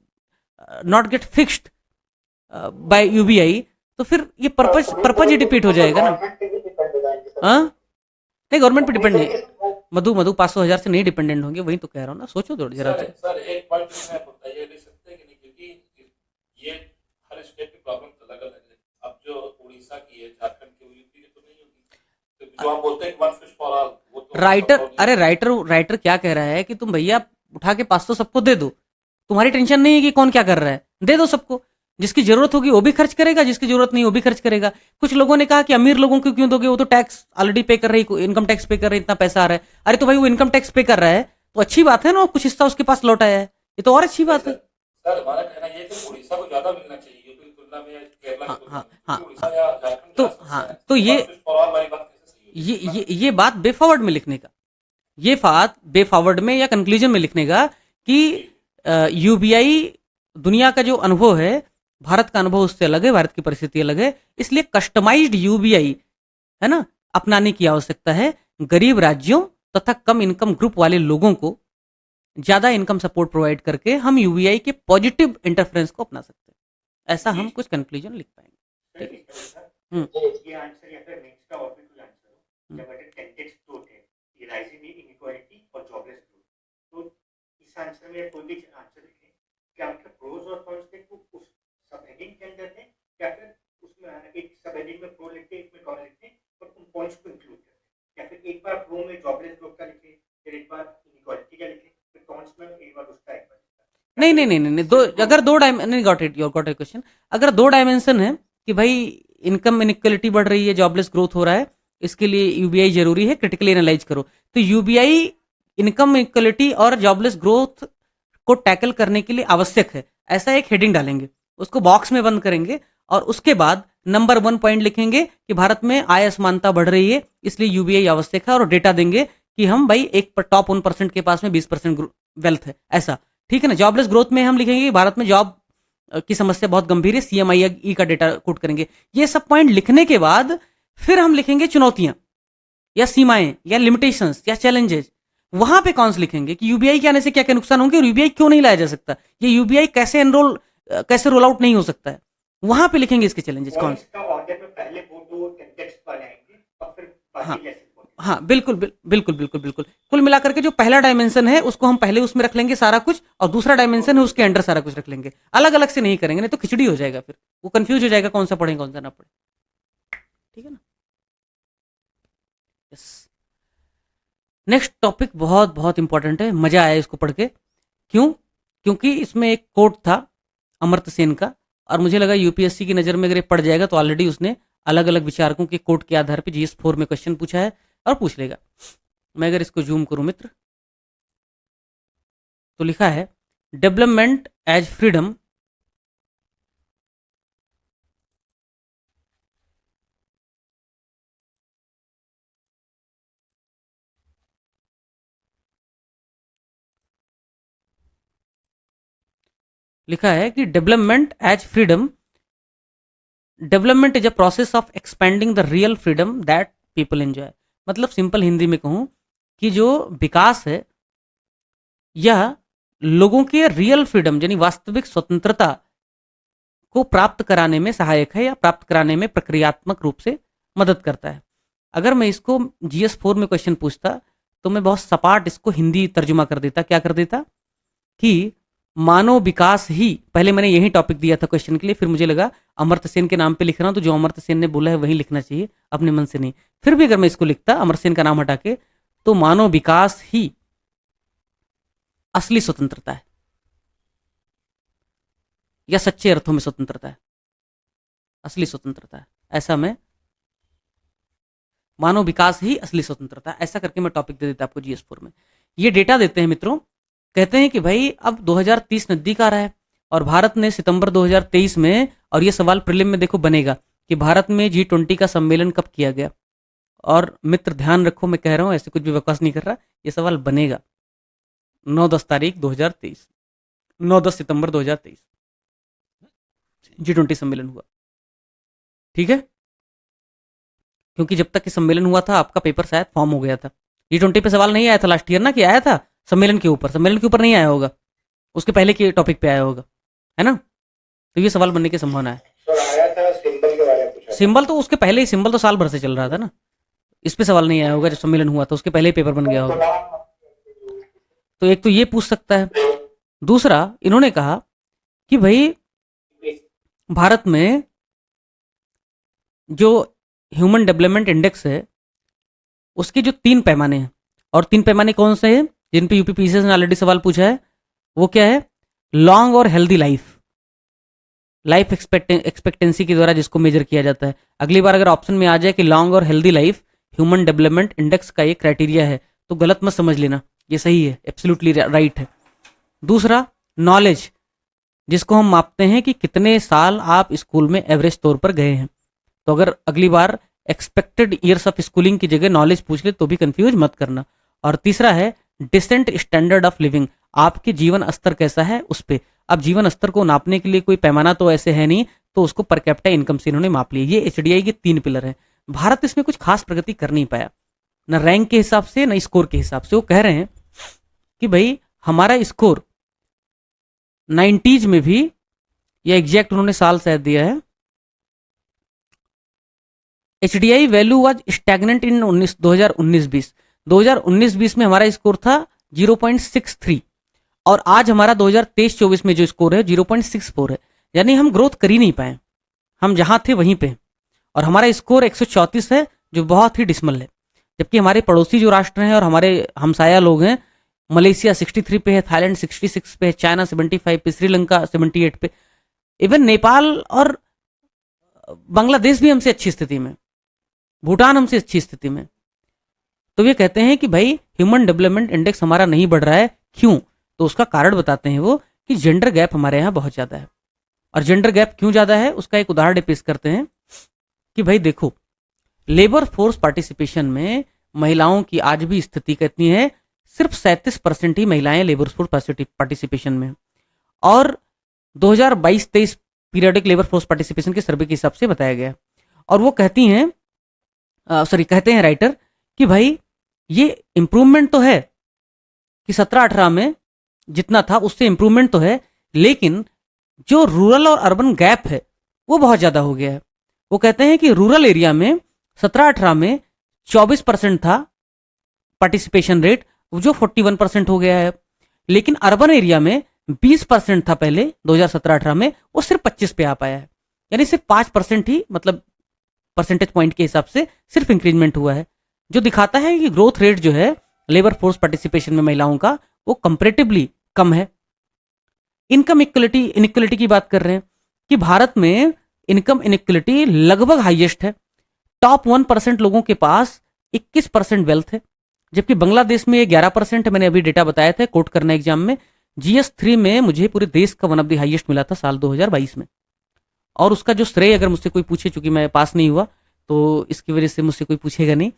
not gate fixed by UBI, तो फिर ये पर्पज ही डिपीट हो जाएगा ना। गवर्नमेंट पे भी डिपेंड होगा इनके सब। हाँ नहीं, गवर्नमेंट पे डिपेंड नहीं। देखिए, मधु 500,000 से नहीं डिपेंडेंट होंगे, वही तो कह रहा हूँ ना। सोचो थोड़ा जरा सर से। सर एक पॉइंट इसमें आप बताइए नहीं सकते कि नहीं, क्योंकि ये हर स्टेट की प्रॉब्लम अलग अलग है। अब जो उड़ीसा की है, झारखंड की, यूपी की तो नहीं होगी। तो जो आप बोलते हैं वन फिश फॉर ऑल, वो तो राइटर, संभव नहीं अरे है। राइटर क्या कह रहा है कि तुम भैया उठा के 500 सबको दे दो, तुम्हारी टेंशन नहीं है कि कौन क्या कर रहा है, दे दो सबको। जिसकी जरूरत होगी वो भी खर्च करेगा, जिसकी जरूरत नहीं वो भी खर्च करेगा। कुछ लोगों ने कहा कि अमीर लोगों को क्यों दोगे, वो तो टैक्स ऑलरेडी पे कर रही, इनकम टैक्स पे कर रही, इतना पैसा आ रहा है। अरे तो भाई वो इनकम टैक्स पे कर रहा है तो अच्छी बात है ना, कुछ हिस्सा उसके पास लौट आया है, ये तो और अच्छी बात है। सर हमारा कहना ये है कि उड़ीसा को ज्यादा मिलना चाहिए यूपी की तुलना में, केरला की तुलना हाँ, में, हाँ, क्योंकि उड़ीसा या झारखंड तो ज्यादा हाँ, समस्या है। तो ये वन फिश फॉर ऑल वाली बात कैसे सही होगी? ये बात बेफॉरवर्ड में लिखने का, ये बात बेफॉरवर्ड में या कंक्लूजन में लिखने का कि यूबीआई दुनिया का जो अनुभव है, भारत का अनुभव उससे अलग है, भारत की परिस्थिति अलग है, इसलिए कस्टमाइज्ड यूबीआई है ना अपनाने की आवश्यकता है। गरीब राज्यों तथा कम इनकम ग्रुप वाले लोगों को ज्यादा इनकम सपोर्ट प्रोवाइड करके हम यूबीआई के पॉजिटिव इंटरफेरेंस को अपना सकते हैं। ऐसा हम कुछ कंक्लूजन लिख पाएंगे। ठीक है। ये आंसर या फिर नेक्स्ट का और भी कुछ आंसर हो, जब अगर टेंटेक्स ग्रोथ है, ये राइजिंग इनइक्वालिटी और जॉबलेस ग्रोथ, तो इस आंसर में कोई भी आंसर लिखें, क्या आपके प्रोज और कॉन्स के उस सब हेडिंग के अंदर है, या फिर उसमें एक सब हेडिंग में प्रो लिखते हैं, एक में कॉन लिखते हैं और उन पॉइंट्स को इंक्लूड करते हैं, या फिर एक बार प्रो में जॉबलेस ग्रोथ का लिखे, फिर एक बार इनइक्वालिटी का लिखे, फिर कॉन्स में एक बार उसका एक बार। नहीं, दो, अगर दो dimension, got it, your got a question. अगर दो डायमेंशन है कि भाई इनकम इनइक्वालिटी बढ़ रही है, जॉबलेस ग्रोथ हो रहा है, इसके लिए यूबीआई जरूरी है, क्रिटिकली एनालाइज करो, तो यूबीआई इनकम इनइक्वालिटी और जॉबलेस ग्रोथ को टैकल करने के लिए आवश्यक है, ऐसा एक हेडिंग डालेंगे, उसको बॉक्स में बंद करेंगे और उसके बाद नंबर 1 पॉइंट लिखेंगे कि भारत में आय असमानता बढ़ रही है, इसलिए यूबीआई आवश्यक है, और डेटा देंगे कि हम भाई एक टॉप 1% के पास में 20% वेल्थ है, ऐसा। ठीक है ना। जॉबलेस ग्रोथ में हम लिखेंगे कि भारत में जॉब की समस्या बहुत गंभीर है, सीएमआई का डेटा कोट करेंगे। ये सब पॉइंट लिखने के बाद फिर हम लिखेंगे चुनौतियां या सीमाएं या लिमिटेशंस या चैलेंजेस। वहां पे कौन से लिखेंगे कि यूबीआई के आने से क्या क्या नुकसान होंगे और यूबीआई क्यों नहीं लाया जा सकता, ये यूबीआई कैसे रोल आउट नहीं हो सकता है, वहां पे लिखेंगे इसके चैलेंजेस कौन से। का ऑर्डर में पहले वो दो टेक्स्ट वाले आएंगे और फिर बाकी लेसन। हाँ बिल्कुल। कुल मिलाकर के जो पहला डायमेंशन है उसको हम पहले उसमें रख लेंगे सारा कुछ, और दूसरा डायमेंशन है उसके अंडर सारा कुछ रख लेंगे, अलग अलग से नहीं करेंगे, नहीं तो खिचड़ी हो जाएगा, फिर वो कंफ्यूज हो जाएगा कौन सा पढ़ें कौन सा ना पढ़े। ठीक है ना। यस, नेक्स्ट टॉपिक बहुत बहुत इंपॉर्टेंट है, मजा आया इसको पढ़ के। क्यों? क्योंकि इसमें एक कोट था अमर्त्य सेन का, और मुझे लगा यूपीएससी की नज़र में अगर ये पढ़ जाएगा तो ऑलरेडी उसने अलग अलग विचारकों के कोट के आधार पर GS4 में क्वेश्चन पूछा है और पूछ लेगा। मैं अगर इसको जूम करूं मित्र, तो लिखा है डेवलपमेंट एज फ्रीडम लिखा है कि development as freedom, development is a process of expanding the real freedom that people enjoy. मतलब सिंपल हिंदी में कहूं कि जो विकास है यह लोगों के रियल फ्रीडम यानी वास्तविक स्वतंत्रता को प्राप्त कराने में सहायक है या प्राप्त कराने में प्रक्रियात्मक रूप से मदद करता है। अगर मैं इसको GS4 में क्वेश्चन पूछता तो मैं बहुत सपाट इसको हिंदी तर्जुमा कर देता। क्या कर देता कि मानव विकास ही, पहले मैंने यही टॉपिक दिया था क्वेश्चन के लिए, फिर मुझे लगा अमर्त्य सेन के नाम पे लिख रहा हूं तो जो अमर्त्य सेन ने बोला है वही लिखना चाहिए, अपने मन से नहीं। फिर भी अगर मैं इसको लिखता अमर्त्य सेन का नाम हटा के, तो मानव विकास ही असली स्वतंत्रता है या सच्चे अर्थों में स्वतंत्रता है, असली स्वतंत्रता है, ऐसा मैं, मानव विकास ही असली स्वतंत्रता, ऐसा करके मैं टॉपिक दे देता आपको GS4 में। ये डेटा देते हैं मित्रों, कहते हैं कि भाई अब 2030 नजदीक आ रहा है और भारत ने सितंबर 2023 में, और ये सवाल प्रीलिम में देखो बनेगा कि भारत में G20 का सम्मेलन कब किया गया। और मित्र ध्यान रखो, मैं कह रहा हूँ ऐसे कुछ भी बकवास नहीं कर रहा, ये सवाल बनेगा 9-10 तारीख 2023, 9-10 सितंबर 2023 G20 सम्मेलन हुआ। ठीक है, क्योंकि जब तक कि सम्मेलन हुआ था आपका पेपर शायद फॉर्म हो गया था। G20 पे सवाल नहीं आया था लास्ट ईयर ना, कि आया था सम्मेलन के ऊपर, सम्मेलन के ऊपर नहीं आया होगा, उसके पहले के टॉपिक पे आया होगा, है ना। तो ये सवाल बनने की संभावना है। सर आया था सिंबल के बारे में पूछा। सिंबल तो उसके पहले ही, सिंबल तो साल भर से चल रहा था ना, इस पे सवाल नहीं आया होगा। जब सम्मेलन हुआ तो उसके पहले ही पेपर बन गया होगा। तो एक तो ये पूछ सकता है। दूसरा, इन्होंने कहा कि भाई भारत में जो ह्यूमन डेवलपमेंट इंडेक्स है उसके जो 3 पैमाने हैं, और 3 पैमाने कौन से हैं जिन पे यूपीपीसीएस ने ऑलरेडी सवाल पूछा है, वो क्या है? लॉन्ग और हेल्दी लाइफ एक्सपेक्टेंसी के द्वारा जिसको मेजर किया जाता है। अगली बार अगर ऑप्शन में आ जाए कि लॉन्ग और healthy life human development index का ये क्राइटेरिया है, तो गलत मत समझ लेना, ये सही है, एब्सोल्युटली राइट है। दूसरा, नॉलेज, जिसको हम मापते हैं कि कितने साल आप स्कूल में एवरेज तौर पर गए हैं। तो अगर अगली बार एक्सपेक्टेड ईयर्स ऑफ स्कूलिंग की जगह नॉलेज पूछ ले तो भी कंफ्यूज मत करना। और तीसरा है डिसेंट स्टैंडर्ड ऑफ लिविंग, आपके जीवन स्तर कैसा है उस पे। अब जीवन स्तर को नापने के लिए कोई पैमाना तो ऐसे है नहीं, तो उसको पर कैपिटा इनकम से इन्होंने माप लिया। ये एचडीआई के 3 पिलर हैं। भारत इसमें कुछ खास प्रगति कर नहीं पाया, न रैंक के हिसाब से न स्कोर के हिसाब से। वो कह रहे हैं कि भाई हमारा स्कोर 90s में भी, या एग्जैक्ट उन्होंने साल शायद दिया है, एचडीआई वैल्यू वाज स्टैग्नेंट इन 2019-20। 2019-20 में हमारा स्कोर था 0.63, और आज हमारा 2023-24 में जो स्कोर है 0.64 है। यानी हम ग्रोथ कर ही नहीं पाए, हम जहां थे वहीं पे। और हमारा स्कोर 134 है, जो बहुत ही डिसमल है। जबकि हमारे पड़ोसी जो राष्ट्र हैं और हमारे हमसाया लोग हैं, मलेशिया 63 पे है, थाईलैंड 66 पे है, चाइना 75 पे, श्रीलंका 78 पे, इवन नेपाल और बांग्लादेश भी हमसे अच्छी स्थिति में, भूटान हमसे अच्छी स्थिति में। तो ये कहते हैं कि भाई ह्यूमन डेवलपमेंट इंडेक्स हमारा नहीं बढ़ रहा है, क्यों? तो उसका कारण बताते हैं वो कि जेंडर गैप हमारे यहाँ बहुत ज़्यादा है। और जेंडर गैप क्यों ज़्यादा है उसका एक उदाहरण पेश करते हैं कि भाई देखो, लेबर फोर्स पार्टिसिपेशन में महिलाओं की आज भी स्थिति कितनी है? सिर्फ 37% ही महिलाएं लेबर फोर्स पार्टिसिपेशन में। और 2022-23 पीरियडिक लेबर फोर्स पार्टिसिपेशन के सर्वे के हिसाब से बताया गया। और वो कहती हैं, कहते हैं राइटर कि भाई ये इम्प्रूवमेंट तो है कि 17-18 में जितना था उससे इम्प्रूवमेंट तो है, लेकिन जो रूरल और अर्बन गैप है वो बहुत ज़्यादा हो गया है। वो कहते हैं कि रूरल एरिया में 17-18 में 24% था पार्टिसिपेशन रेट, जो 41% हो गया है। लेकिन अर्बन एरिया में 20% था पहले 2017-18 में, वो सिर्फ 25 पे आ पाया है। यानी सिर्फ 5% ही, मतलब परसेंटेज पॉइंट के हिसाब से सिर्फ इंक्रीजमेंट हुआ है, जो दिखाता है कि ग्रोथ रेट जो है लेबर फोर्स पार्टिसिपेशन में महिलाओं का वो कंपैरेटिवली कम है। इनकम इनइक्वलिटी की बात कर रहे हैं कि भारत में इनकम इनइक्वलिटी लगभग हाईएस्ट है। टॉप 1% लोगों के पास 21% वेल्थ है, जबकि बांग्लादेश में ये 11% है। मैंने अभी डेटा बताया था कोट करना एग्जाम में। GS3 में मुझे पूरे देश का वन ऑफ द हाईएस्ट मिला था साल 2022 में। और उसका जो श्रेय अगर मुझसे कोई पूछे, चूंकि मैं पास नहीं हुआ तो इसकी वजह से मुझसे कोई पूछेगा नहीं,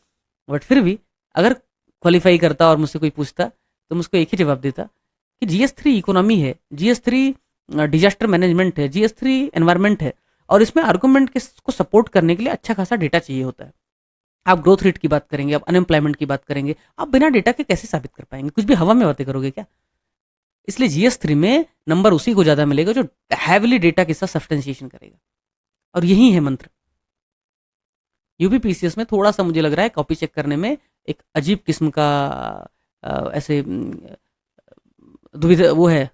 बट फिर भी अगर क्वालिफाई करता और मुझसे कोई पूछता तो मुझको एक ही जवाब देता कि GS3 इकोनॉमी है, GS3 डिजास्टर मैनेजमेंट है, GS3 एनवायरनमेंट है। और इसमें आर्गूमेंट को सपोर्ट करने के लिए अच्छा खासा डेटा चाहिए होता है। आप ग्रोथ रेट की बात करेंगे, आप अनएम्प्लॉयमेंट की बात करेंगे, आप बिना डेटा के कैसे साबित कर पाएंगे? कुछ भी हवा में बातें करोगे क्या? इसलिए GS3 में नंबर उसी को ज़्यादा मिलेगा जो हैविली डेटा के साथ सब्सटेंशिएशन करेगा। और यही है मंत्र। यूपीपीसीएस में थोड़ा सा मुझे लग रहा है कॉपी चेक करने में एक अजीब किस्म का ऐसे दुविधा वो है,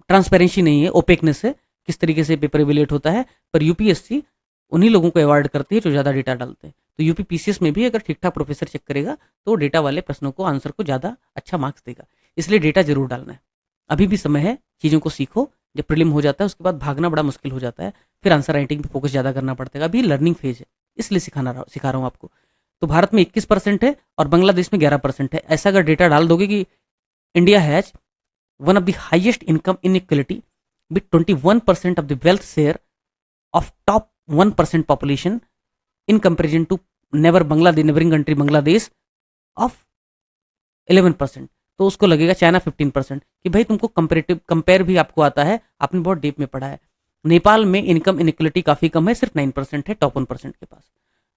ट्रांसपेरेंसी नहीं है, ओपेकनेस है, किस तरीके से पेपर इवेल्युएट होता है। पर यूपीएससी उन्हीं लोगों को अवॉइड करती है जो ज़्यादा डेटा डालते हैं। तो यूपीपीसीएस में भी अगर ठीक ठाक प्रोफेसर चेक करेगा तो डेटा वाले प्रश्नों को, आंसर को ज़्यादा अच्छा मार्क्स देगा। इसलिए डेटा जरूर डालना है, अभी भी समय है, चीज़ों को सीखो। जब प्रीलिम हो जाता है उसके बाद भागना बड़ा मुश्किल हो जाता है, फिर आंसर राइटिंग पे फोकस ज़्यादा करना पड़ता है। अभी लर्निंग फेज है, इसलिए सिखा रहा हूँ आपको। तो भारत में 21% है और बांग्लादेश में 11% है। ऐसा अगर डेटा डाल दोगे कि India has one of the highest income inequality with 21% of the wealth share of top 1% population in comparison to neighbouring country Bangladesh of 11%। तो उसको लगेगा चाइना 15%, कि भाई तुमको कंपेयर भी आपको आता है, आपने बहुत डीप में पढ़ा है। नेपाल में इनकम इनइक्वलिटी काफ़ी कम है, सिर्फ 9% है टॉप 1% के पास।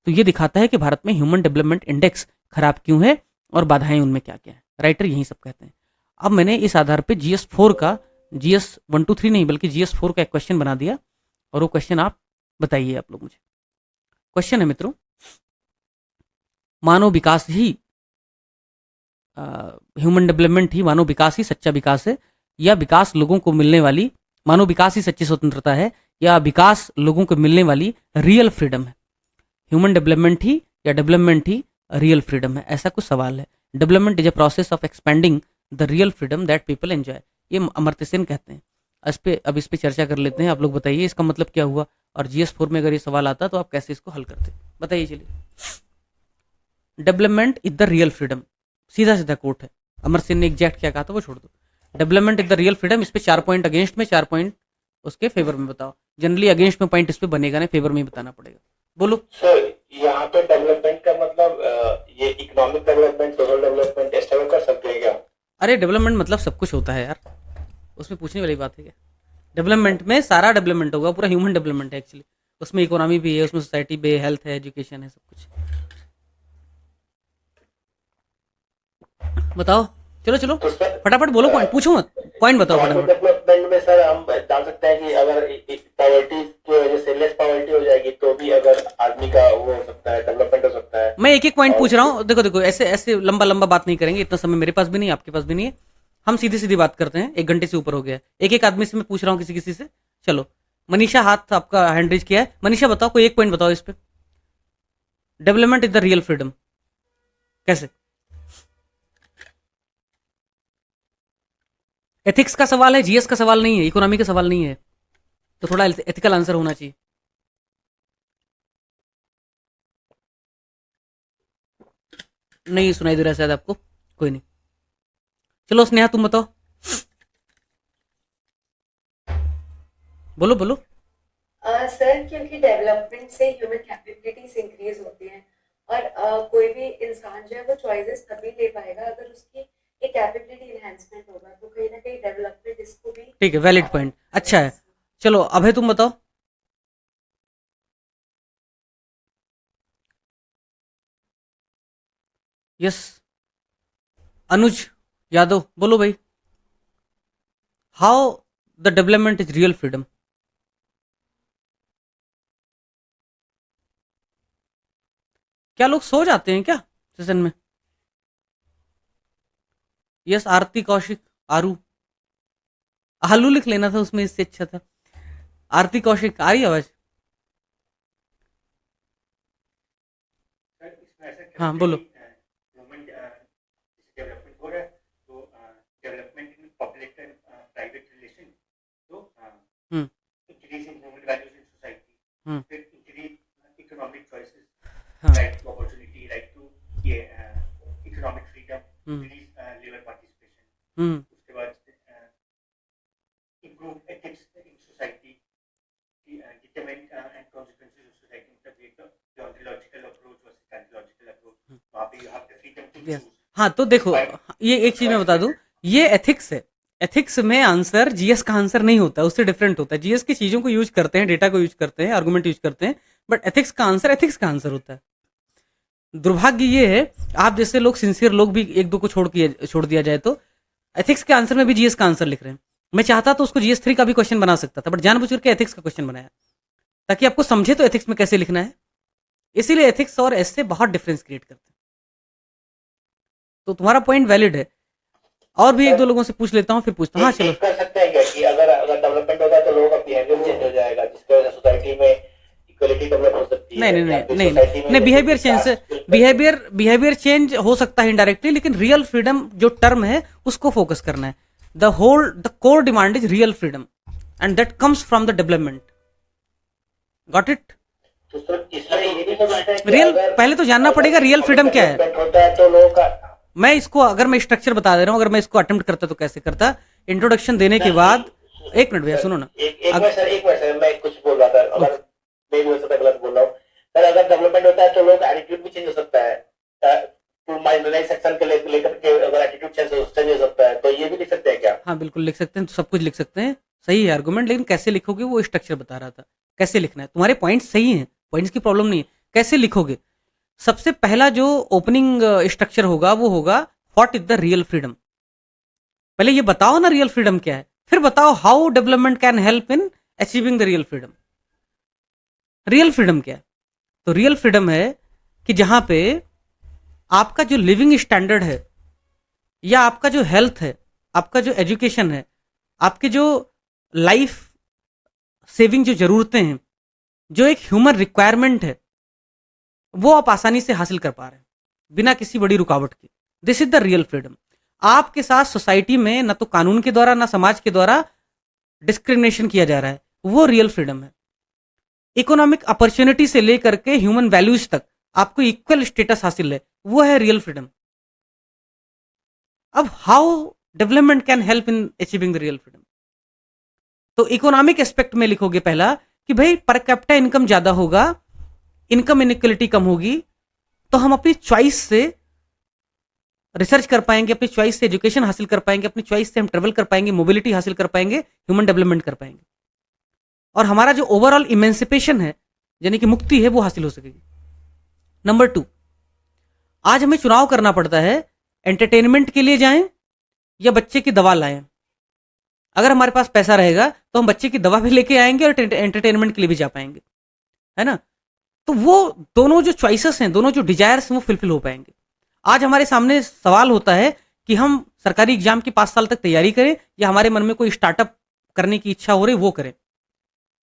तो ये दिखाता है कि भारत में ह्यूमन डेवलपमेंट इंडेक्स खराब क्यों है और बाधाएं उनमें क्या क्या है। राइटर यही सब कहते हैं। अब मैंने इस आधार पे GS4 का, GS 1 2 3 नहीं बल्कि GS4 का एक क्वेश्चन बना दिया, और वो क्वेश्चन आप बताइए आप लोग मुझे। क्वेश्चन है मित्रों, मानव विकास ही ह्यूमन डेवलपमेंट ही मानव विकास ही सच्चा विकास है, या विकास लोगों को मिलने वाली, मानव विकास ही सच्ची स्वतंत्रता है, या विकास लोगों को मिलने वाली रियल फ्रीडम है। ह्यूमन डेवलपमेंट ही या डेवलपमेंट ही रियल फ्रीडम है, ऐसा कुछ सवाल है। Development is a process of expanding the real freedom that people enjoy, ये अमर्त्य सेन कहते हैं। अब इस पे चर्चा कर लेते हैं। आप लोग बताइए इसका मतलब क्या हुआ, और GS4 में अगर ये सवाल आता तो आप कैसे इसको हल करते, बताइए। चलिए, development is the real freedom, सीधा सीधा कोट है। अमर्त्य सेन ने एग्जैक्ट क्या कहा था वो छोड़ दो। Development is the real freedom, इस पे 4 पॉइंट अगेंस्ट में, 4 पॉइंट उसके फेवर में बताओ। जनरली अगेंस्ट में पॉइंट इस पे बनेगा नहीं, फेवर में ही बताना पड़ेगा। बोलो सर, यहाँ पे डेवलपमेंट का मतलब ये इकोनॉमिक डेवलपमेंट, सोशल डेवलपमेंट इस्तेमाल कर सकते हैं क्या? अरे डेवलपमेंट मतलब सब कुछ होता है यार, उसमें पूछने वाली बात है क्या। डेवलपमेंट में सारा डेवलपमेंट होगा, पूरा ह्यूमन डेवलपमेंट है एक्चुअली। उसमें इकोनॉमी भी है, उसमें सोसाइटी भी है, हेल्थ है, एजुकेशन है, सब कुछ। बताओ, चलो चलो तो सर फटाफट बोलो, पॉइंट पूछो मत, पॉइंट बताओ फटाफट। डेवलपमेंट में सर हम जान सकते हैं कि अगर पॉवर्टी की वजह से लेस पॉवर्टी हो जाएगी तो भी अगर आदमी का वो हो सकता है, डेवलपमेंट हो सकता है। मैं एक एक पॉइंट पूछ रहा हूँ, देखो देखो, ऐसे ऐसे लंबा लंबा बात नहीं करेंगे, इतना समय मेरे पास भी नहीं है, आपके पास भी नहीं है। हम सीधी सीधी बात करते हैं, 1 घंटे से ऊपर हो गया है। एक एक आदमी से मैं पूछ रहा हूँ, किसी किसी से। चलो, मनीषा हाथ आपका हैंड रेज किया है। मनीषा बताओ, कोई एक पॉइंट बताओ इस पे। Development is the real freedom, कैसे? एथिक्स का सवाल है, GS का सवाल नहीं है, इकोनॉमी का सवाल नहीं है, तो थोड़ा एथिकल आंसर होना चाहिए। नहीं सुनाई दे रहा है शायद आपको, कोई नहीं। चलो स्नेहा तुम बताओ, बोलो बोलो। सर, क्योंकि डेवलपमेंट से ह्यूमन कैपेबिलिटीज इंक्रीज होती हैं, और कोई भी इंसान जो है वो चॉइसेस तभी ले पाएगा अगर उसकी एक कैपेबिलिटी इनहेंसमेंट होगा। तो कहीं ना कहीं डेवलपमेंट इसको भी, ठीक है, वैलिड पॉइंट, अच्छा है। चलो अभय तुम बताओ। यस, अनुज यादव बोलो भाई। How the development is real freedom? क्या लोग सो जाते हैं क्या सेशन में? यस, आरती कौशिक, आरू, आलू लिख लेना था उसमें, इससे अच्छा था। आरती कौशिक, आ रही आवाज? सर, इसमें ऐसा हाँ, बोलो। ह्यूमन डेवलपमेंट हो रहा है, तो development in public and private relation, तो increase in human values in society, फिर इंक्रीज इकोनॉमिक चॉइसेस, हाँ। Right to opportunity, right to ये economic freedom, increase labour participation, उसके बाद improve ethics in society, determine and consequences of society, मतलब the ontological approach versus psychological approach, वहाँ पे you have the freedom to choose। हाँ, तो देखो, ये एक चीज मैं बता दूं, ये एथिक्स है। एथिक्स में आंसर GS का आंसर नहीं होता, उससे डिफरेंट होता है। GS की चीजों को यूज करते हैं, डेटा को यूज करते हैं, आर्गुमेंट यूज करते हैं, बट एथिक्स का आंसर एथिक्स का आंसर होता है। दुर्भाग्य ये है, आप जैसे लोग, सिंसियर लोग भी एक दो को छोड़ दिया जाए तो एथिक्स के आंसर में भी GS का आंसर लिख रहे हैं। मैं चाहता तो उसको GS3 का भी क्वेश्चन बना सकता था, बट जानबूझ करके एथिक्स का क्वेश्चन बनाया ताकि आपको समझे तो एथिक्स में कैसे लिखना है। इसीलिए एथिक्स और ऐसे बहुत डिफरेंस क्रिएट करते हैं। तो तुम्हारा पॉइंट वैलिड है, और भी एक दो लोगों से पूछ लेता हूँ, फिर पूछता हूँ। हाँ चलो, कर सकते हैं क्या कि अगर डेवलपमेंट होगा तो लोगों का बिहेवियर चेंज हो जाएगा, जिसकी वजह से सोसाइटी में इक्वलिटी डेवलप हो सकती है। नहीं, बिहेवियर चेंज हो सकता है इनडायरेक्टली, लेकिन रियल फ्रीडम जो टर्म है उसको फोकस करना है। The core demand is real freedom and that comes from the development. Got it? तो सर इसमें ये भी हो सकता है कि रियल, अगर पहले तो जानना पड़ेगा रियल फ्रीडम क्या है। डेवलपमेंट होता है तो लोगों का, मैं इसको, अगर मैं स्ट्रक्चर बता दे रहा हूँ, अगर मैं इसको अटेम्प्ट करता तो कैसे करता। इंट्रोडक्शन देने के बाद, एक मिनट भैया सुनो ना, एक मिनट सर, मैं कुछ बोल रहा था, अगर मैं भी हो सकता है गलत बोल रहा हूँ सर। अगर डेवलपमेंट होता है तो लोग एटीट्यूड भी चेंज हो सकता है, टू माइनॉरिटी सेक्शन के लेकर के अगर एटीट्यूड चेंज हो सकता है, तो ये भी लिख सकते हैं क्या? हाँ बिल्कुल लिख सकते हैं, तो सब कुछ लिख सकते हैं, सही है आर्गुमेंट, लेकिन कैसे लिखोगे वो स्ट्रक्चर बता रहा था, कैसे लिखना है। तुम्हारे पॉइंट्स सही हैं, पॉइंट्स की प्रॉब्लम नहीं है, कैसे लिखोगे। सबसे पहला जो ओपनिंग स्ट्रक्चर होगा वो होगा what is the real freedom. पहले ये बताओ ना रियल फ्रीडम क्या है, फिर बताओ how development can help in achieving the real freedom. Real freedom क्या है? तो रियल फ्रीडम है कि जहां पे आपका जो लिविंग स्टैंडर्ड है, या आपका जो हेल्थ है, आपका जो एजुकेशन है, आपके जो लाइफ सेविंग जो जरूरतें हैं, जो एक ह्यूमन रिक्वायरमेंट है, वो आप आसानी से हासिल कर पा रहे हैं बिना किसी बड़ी रुकावट के। This is the real freedom. आपके साथ सोसाइटी में ना तो कानून के द्वारा ना समाज के द्वारा डिस्क्रिमिनेशन किया जा रहा है, वो रियल फ्रीडम है। इकोनॉमिक अपॉर्चुनिटी से लेकर के ह्यूमन वैल्यूज तक आपको इक्वल स्टेटस हासिल है, वो है रियल फ्रीडम। अब how development can help in achieving the real freedom, तो इकोनॉमिक एस्पेक्ट में लिखोगे पहला कि भाई पर कैपिटा इनकम ज्यादा होगा, इनकम इनइक्वलिटी कम होगी, तो हम अपनी चॉइस से रिसर्च कर पाएंगे, अपनी चॉइस से एजुकेशन हासिल कर पाएंगे, अपनी चॉइस से हम ट्रेवल कर पाएंगे, मोबिलिटी हासिल कर पाएंगे, ह्यूमन डेवलपमेंट कर पाएंगे, और हमारा जो ओवरऑल इमेंसिपेशन है यानी कि मुक्ति है वो हासिल हो सकेगी। नंबर 2, आज हमें चुनाव करना पड़ता है, एंटरटेनमेंट के लिए जाएं या बच्चे की दवा लाएं। अगर हमारे पास पैसा रहेगा तो हम बच्चे की दवा भी लेके आएंगे और एंटरटेनमेंट के लिए भी जा पाएंगे, है ना। तो वो दोनों जो चॉइसेस हैं, दोनों जो डिजायर्स हैं, वो फुलफिल हो पाएंगे। आज हमारे सामने सवाल होता है कि हम सरकारी एग्जाम की 5 साल तक तैयारी करें या हमारे मन में कोई स्टार्टअप करने की इच्छा हो रही वो करें।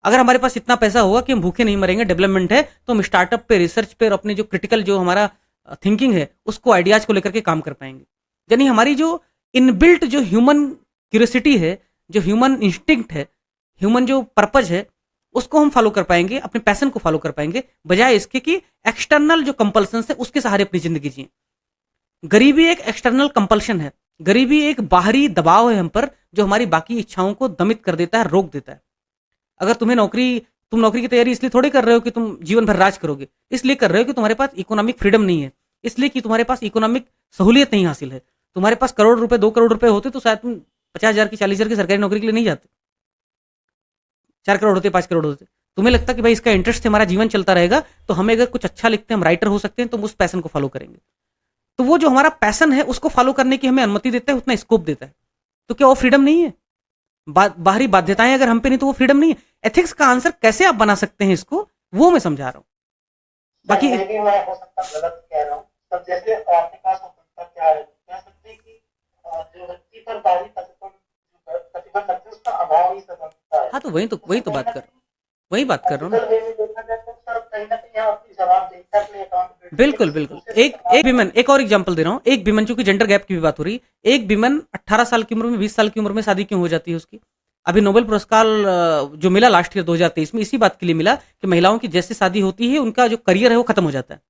अगर हमारे पास इतना पैसा होगा कि हम भूखे नहीं मरेंगे, डेवलपमेंट है, तो हम स्टार्टअप पे, रिसर्च पे और अपने जो क्रिटिकल जो हमारा थिंकिंग है उसको, आइडियाज को लेकर के काम कर पाएंगे। यानी हमारी जो इनबिल्ट जो ह्यूमन क्यूरियोसिटी है, जो ह्यूमन इंस्टिंक्ट है, ह्यूमन जो पर्पज है, उसको हम फॉलो कर पाएंगे, अपने पैशन को फॉलो कर पाएंगे, बजाय इसके कि एक्सटर्नल जो कंपल्सन है उसके सहारे अपनी जिंदगी जिए। गरीबी एक एक्सटर्नल कंपल्शन है, गरीबी एक बाहरी दबाव है हम पर, जो हमारी बाकी इच्छाओं को दमित कर देता है, रोक देता है। अगर तुम नौकरी की तैयारी इसलिए थोड़ी कर रहे हो कि तुम जीवन भर राज करोगे, इसलिए कर रहे हो कि तुम्हारे पास इकोनॉमिक फ्रीडम नहीं है, इसलिए कि तुम्हारे पास इकोनॉमिक सहूलियत नहीं हासिल है। तुम्हारे पास करोड़ रुपए, 2 करोड़ रुपए होते तो शायद तुम 50,000 की, 40,000 की सरकारी नौकरी के लिए नहीं जाते। 4 करोड़ होते, 5 करोड़ होते, तुम्हें लगता कि भाई इसका इंटरेस्ट से हमारा जीवन चलता रहेगा, तो हमें अगर कुछ अच्छा लिखते हैं, हम राइटर हो सकते हैं, तो हम उस पैशन को फॉलो करेंगे। तो वो जो हमारा पैशन है उसको फॉलो करने की हमें अनुमति देता है, उतना स्कोप देता है। तो क्या वो फ्रीडम नहीं है? बाहरी बाध्यताएं अगर हम पे नहीं तो वो फ्रीडम नहीं है। एथिक्स का आंसर कैसे आप बना सकते हैं इसको, वो मैं समझा रहा हूँ। बाकी मैं हो सकता गलत कह रहा हूँ, तब जैसे आपके पास क्या है, कह सकते हैं कि जो व्यक्ति पर बाहरी प्रतिबंध लगते हैं उसका अभाव ही समझता है। हाँ, तो वही तो बात कर रहा हूँ ना। देखा जाए तो सर कहीं ना कहीं आप अपनी जवाबदेहिता अपने अकाउंट, बिल्कुल बिल्कुल। एक विमन, एक और एग्जांपल दे रहा हूँ। एक विमन, चूंकि जेंडर गैप की भी बात हो रही, एक विमन 18 साल की उम्र में, 20 साल की उम्र में शादी क्यों हो जाती है उसकी? अभी नोबेल पुरस्कार जो मिला लास्ट ईयर 2023 में, इसी बात के लिए मिला कि महिलाओं की जैसे शादी होती है उनका जो करियर है वो खत्म हो जाता है,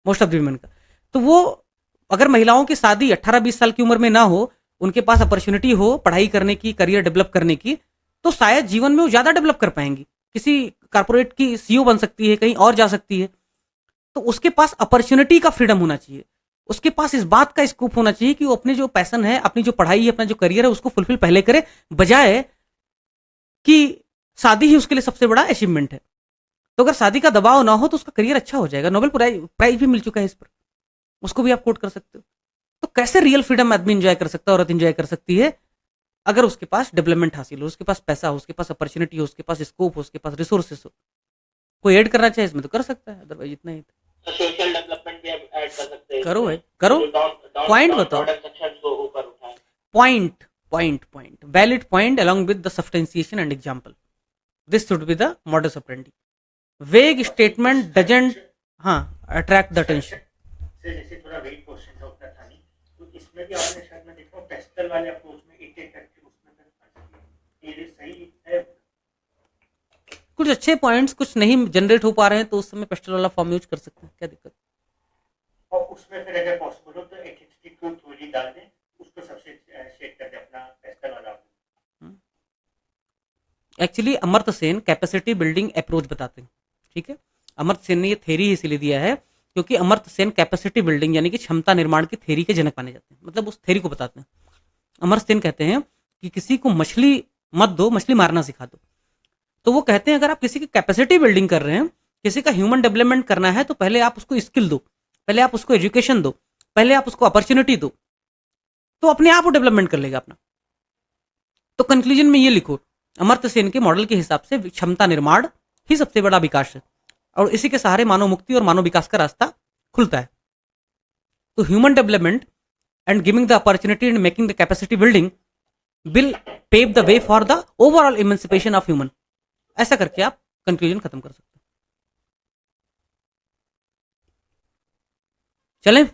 मोस्ट ऑफ द विमेन का। तो वो अगर महिलाओं की शादी 18-20 साल की उम्र में ना हो, उनके पास अपॉर्चुनिटी हो पढ़ाई करने की, करियर डेवलप करने की, तो शायद जीवन में वो ज्यादा डेवलप कर पाएंगी। किसी कारपोरेट की सीईओ बन सकती है, कहीं और जा सकती है। तो उसके पास अपॉर्चुनिटी का फ्रीडम होना चाहिए, उसके पास इस बात का स्कोप होना चाहिए कि वो अपने जो पैशन है, अपनी जो पढ़ाई है, अपना जो करियर है, उसको फुलफिल पहले करे, बजाय कि शादी ही उसके लिए सबसे बड़ा अचीवमेंट है। तो अगर शादी का दबाव ना हो तो उसका करियर अच्छा हो जाएगा। नोबेल प्राइज भी मिल चुका है इस पर, उसको भी आप कोट कर सकते हो। तो कैसे रियल फ्रीडम आदमी एंजॉय कर सकता है, औरत एंजॉय कर सकती है? अगर उसके पास डेवलपमेंट हासिल हो, उसके पास पैसा हो, उसके पास अपॉर्चुनिटी हो, उसके पास स्कोप हो, उसके पास रिसोर्सेस हो। कोई ऐड करना चाहे इसमें तो कर सकता है, अदरवाइज इतना ही। सोशल डेवलपमेंट भी ऐड कर सकते हैं। करो भाई, करो। पॉइंट बताओ, point valid point along with the substantiation and example. This should be the modus operandi. Vague statement doesn't attract the attention. जैसे थोड़ा वेट क्वेश्चन था उतना था नहीं, तो इसमें भी आपने शायद मैं देखा पेस्टल वाले अप्रोच में एक करके उसमें फिर ये सही है। कुछ अच्छे पॉइंट्स कुछ नहीं जनरेट हो पा रहे हैं तो उस समय पेस्टल वाला फॉर्म यूज कर सकते हैं, क्या दिक्कत? और उसमें फिर अगर पॉसिबल हो तो एथिक्स की ट्रूथ थ्योरी डाल दें, उसको सबसे शेयर कर दें अपना पेस्टल वाला। Actually Amartya Sen capacity building approach बताते हैं, ठीक है। अमर्त्य सेन ने ये थ्योरी इसीलिए दिया है क्योंकि अमर्त्य सेन कैपेसिटी बिल्डिंग यानी कि क्षमता निर्माण की थ्योरी के जनक माने जाते हैं, मतलब उस थ्योरी को बताते हैं। अमर्त्य सेन कहते हैं कि किसी को मछली मत दो, मछली मारना सिखा दो। तो वो कहते हैं अगर आप किसी की कैपेसिटी बिल्डिंग कर रहे हैं, किसी का ह्यूमन डेवलपमेंट करना है, तो पहले आप उसको स्किल दो, पहले आप उसको एजुकेशन दो, पहले आप उसको अपॉर्चुनिटी दो, तो अपने आप वो डेवलपमेंट कर लेगा अपना। तो कंक्लूजन में ये लिखो, अमर्त्य सेन के मॉडल के हिसाब से क्षमता निर्माण ही सबसे बड़ा विकास है और इसी के सहारे मानव मुक्ति और मानव विकास का रास्ता खुलता है। तो human development and giving the opportunity and making the capacity building will pave the way for the overall emancipation of human. ऐसा करके आप कंक्लूजन खत्म कर सकते हैं। चलें,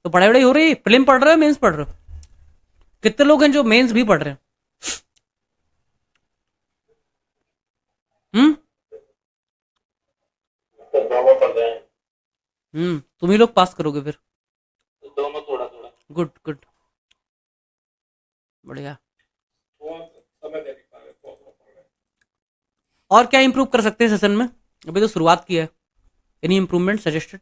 तो पढ़ाई वढ़ाई हो रही है, प्रीलिम पढ़ रहे हो, मेंस पढ़ रहे हो? कितने लोग हैं जो मेंस भी पढ़ रहे हैं? दोनों पढ़ रहे हैं। तुम ही लोग पास करोगे फिर। दोनों थोड़ा थोड़ा। गुड गुड, बढ़िया। समय दे नहीं पा रहे, तो पढ़ रहे हैं। और क्या इंप्रूव कर सकते हैं सेशन में? अभी तो शुरुआत की है। Any improvement suggested?